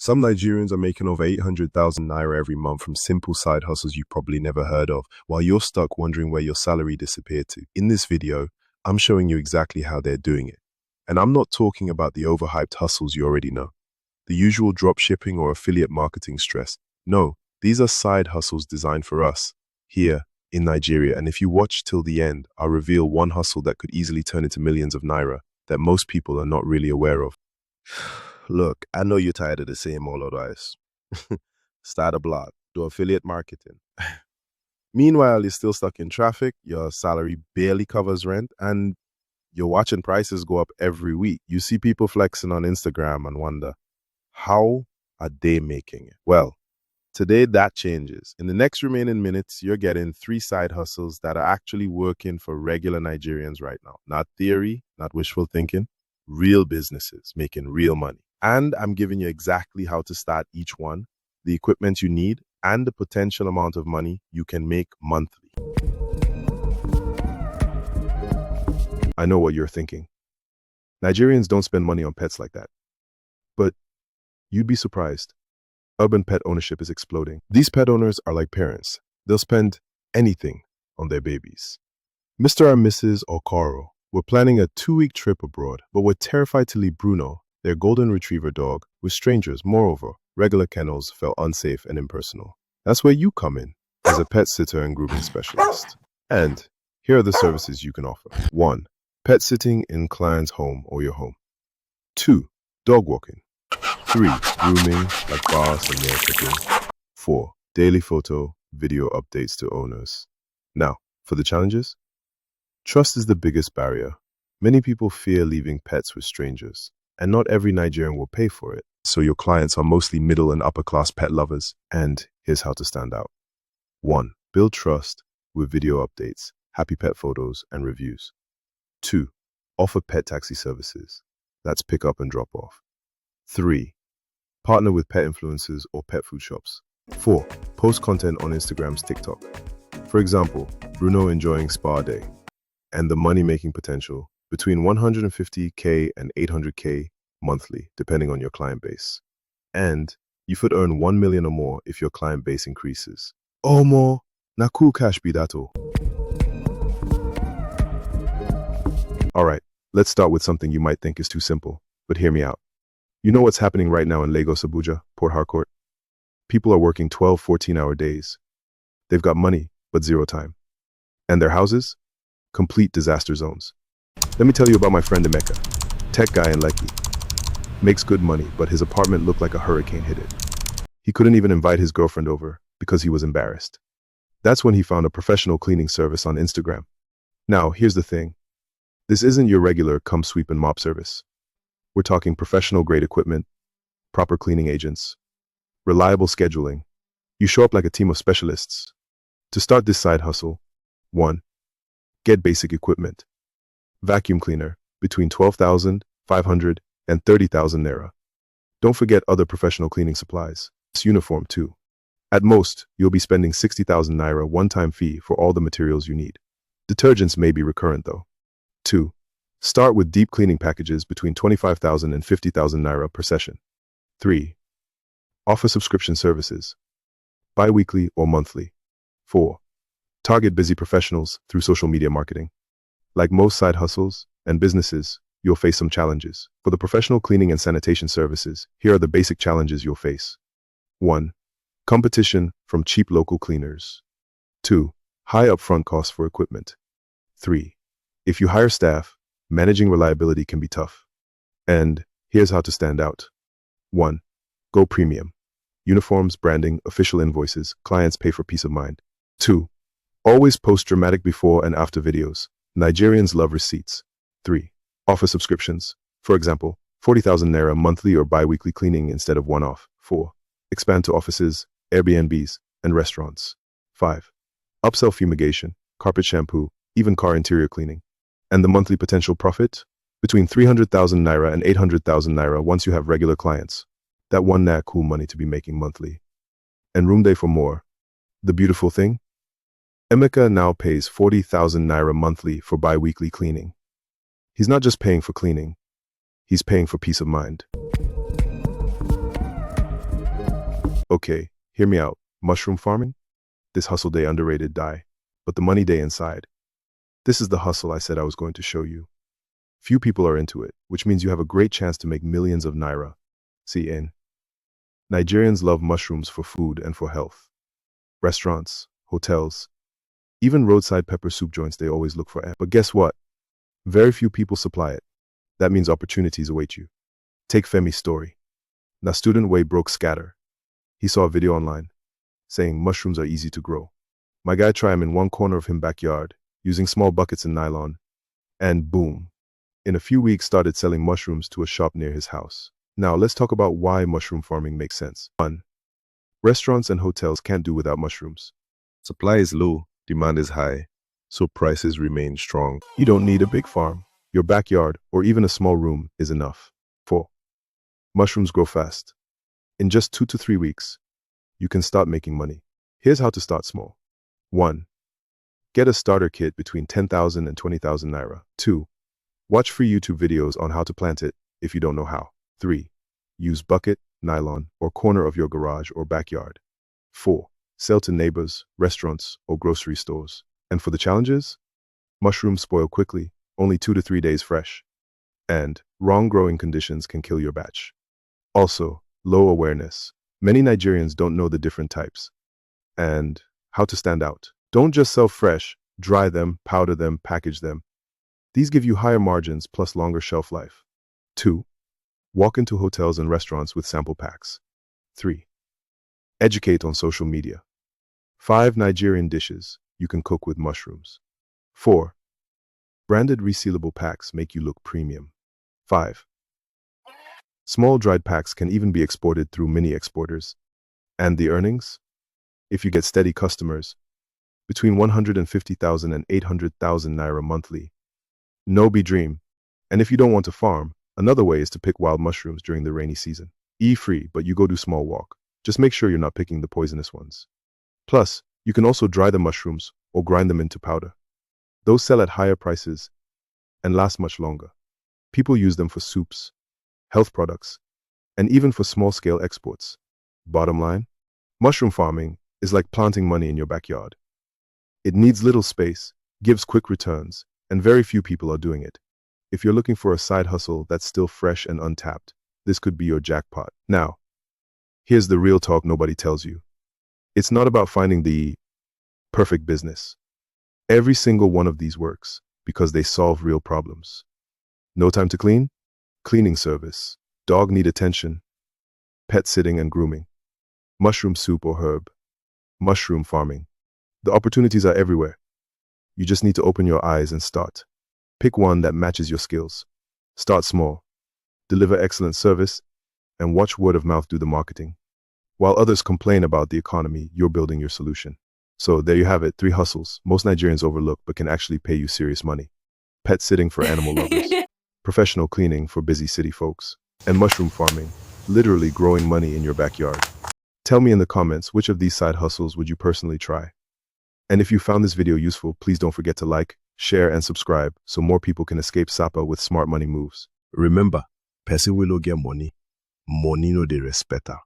Some Nigerians are making over 800,000 naira every month from simple side hustles you probably never heard of, while you're stuck wondering where your salary disappeared to. In this video, I'm showing you exactly how they're doing it. And I'm not talking about the overhyped hustles you already know, the usual drop shipping or affiliate marketing stress. No, these are side hustles designed for us, here in Nigeria. And if you watch till the end, I'll reveal one hustle that could easily turn into millions of naira that most people are not really aware of. Look, I know you're tired of the same old advice. Start a blog, do affiliate marketing. Meanwhile, you're still stuck in traffic, your salary barely covers rent, and you're watching prices go up every week. You see people flexing on Instagram and wonder, how are they making it? Well, today that changes. In the next remaining minutes, you're getting 3 side hustles that are actually working for regular Nigerians right now. Not theory, not wishful thinking, real businesses making real money. And I'm giving you exactly how to start each one, the equipment you need, and the potential amount of money you can make monthly. I know what you're thinking. Nigerians don't spend money on pets like that. But you'd be surprised. Urban pet ownership is exploding. These pet owners are like parents. They'll spend anything on their babies. Mr. and Mrs. Okoro were planning a 2-week trip abroad, but were terrified to leave Bruno, their golden retriever dog, with strangers. Moreover, regular kennels felt unsafe and impersonal. That's where you come in, as a pet sitter and grooming specialist. And here are the services you can offer. 1. Pet sitting in client's home or your home. 2. Dog walking. 3. Grooming, like baths and nail clipping. 4. Daily photo, video updates to owners. Now, for the challenges? Trust is the biggest barrier. Many people fear leaving pets with strangers, and not every Nigerian will pay for it. So your clients are mostly middle and upper class pet lovers, and here's how to stand out. 1. Build trust with video updates, happy pet photos, and reviews. 2. Offer pet taxi services. That's pick up and drop off. 3. Partner with pet influencers or pet food shops. 4. Post content on Instagram's TikTok. For example, Bruno enjoying spa day, and the money-making potential between 150K and 800K monthly, depending on your client base. And you could earn 1 million or more if your client base increases. Omo, na cool cash be that all. Alright, let's start with something you might think is too simple, but hear me out. You know what's happening right now in Lagos, Abuja, Port Harcourt? People are working 12, 14-hour days. They've got money, but zero time. And their houses? Complete disaster zones. Let me tell you about my friend Emeka, tech guy in Lekki. Makes good money, but his apartment looked like a hurricane hit it. He couldn't even invite his girlfriend over because he was embarrassed. That's when he found a professional cleaning service on Instagram. Now, here's the thing. This isn't your regular come sweep and mop service. We're talking professional grade equipment, proper cleaning agents, reliable scheduling. You show up like a team of specialists. To start this side hustle, 1. Get basic equipment. Vacuum cleaner, between 12,500 and 30,000 naira. Don't forget other professional cleaning supplies. It's uniform too. At most, you'll be spending 60,000 naira one-time fee for all the materials you need. Detergents may be recurrent though. 2. Start with deep cleaning packages between 25,000 and 50,000 naira per session. 3. Offer subscription services, bi-weekly or monthly. 4. Target busy professionals through social media marketing. Like most side hustles and businesses, you'll face some challenges. For the professional cleaning and sanitation services, here are the basic challenges you'll face. 1. Competition from cheap local cleaners. 2. High upfront costs for equipment. 3. If you hire staff, managing reliability can be tough. And here's how to stand out. 1. Go premium. Uniforms, branding, official invoices, clients pay for peace of mind. 2. Always post dramatic before and after videos. Nigerians love receipts. 3. Offer subscriptions. For example, 40,000 naira monthly or bi-weekly cleaning instead of one-off. 4. Expand to offices, Airbnbs, and restaurants. 5. Upsell fumigation, carpet shampoo, even car interior cleaning. And the monthly potential profit? Between 300,000 naira and 800,000 naira once you have regular clients. That one na cool money to be making monthly. And room day for more. The beautiful thing? Emeka now pays 40,000 naira monthly for bi-weekly cleaning. He's not just paying for cleaning, he's paying for peace of mind. Okay, hear me out. Mushroom farming? This hustle day underrated die, but the money day inside. This is the hustle I said I was going to show you. Few people are into it, which means you have a great chance to make millions of naira. See in. Nigerians love mushrooms for food and for health. Restaurants, hotels, even roadside pepper soup joints they always look for. But guess what? Very few people supply it. That means opportunities await you. Take Femi's story. Na student way broke scatter. He saw a video online saying mushrooms are easy to grow. My guy try 'em in one corner of him backyard, using small buckets and nylon, and boom. In a few weeks started selling mushrooms to a shop near his house. Now let's talk about why mushroom farming makes sense. 1. Restaurants and hotels can't do without mushrooms. Supply is low, demand is high, so prices remain strong. You don't need a big farm. Your backyard or even a small room is enough. 4. Mushrooms grow fast. In just 2 to 3 weeks, you can start making money. Here's how to start small. 1. Get a starter kit between 10,000 and 20,000 naira. 2. Watch free YouTube videos on how to plant it if you don't know how. 3. Use bucket, nylon, or corner of your garage or backyard. 4. Sell to neighbors, restaurants, or grocery stores. And for the challenges? Mushrooms spoil quickly, only 2 to 3 days fresh. And wrong growing conditions can kill your batch. Also, low awareness. Many Nigerians don't know the different types. And how to stand out. Don't just sell fresh, dry them, powder them, package them. These give you higher margins plus longer shelf life. 2. Walk into hotels and restaurants with sample packs. 3. Educate on social media. 5 Nigerian dishes you can cook with mushrooms. 4. Branded resealable packs make you look premium. 5. Small dried packs can even be exported through mini exporters. And the earnings? If you get steady customers, between 150,000 and 800,000 naira monthly. No be dream. And if you don't want to farm, another way is to pick wild mushrooms during the rainy season. Free, but you go do small walk. Just make sure you're not picking the poisonous ones. Plus, you can also dry the mushrooms or grind them into powder. Those sell at higher prices and last much longer. People use them for soups, health products, and even for small-scale exports. Bottom line, mushroom farming is like planting money in your backyard. It needs little space, gives quick returns, and very few people are doing it. If you're looking for a side hustle that's still fresh and untapped, this could be your jackpot. Now, here's the real talk nobody tells you. It's not about finding the perfect business. Every single one of these works because they solve real problems. No time to clean? Cleaning service. Dog need attention. Pet sitting and grooming. Mushroom soup or herb. Mushroom farming. The opportunities are everywhere. You just need to open your eyes and start. Pick one that matches your skills. Start small. Deliver excellent service, and watch word of mouth do the marketing. While others complain about the economy, you're building your solution. So there you have it, 3 hustles most Nigerians overlook but can actually pay you serious money. Pet sitting for animal lovers. Professional cleaning for busy city folks. And mushroom farming, literally growing money in your backyard. Tell me in the comments which of these side hustles would you personally try. And if you found this video useful, please don't forget to like, share, and subscribe so more people can escape sapa with smart money moves. Remember, person will no get money, money no dey respect her.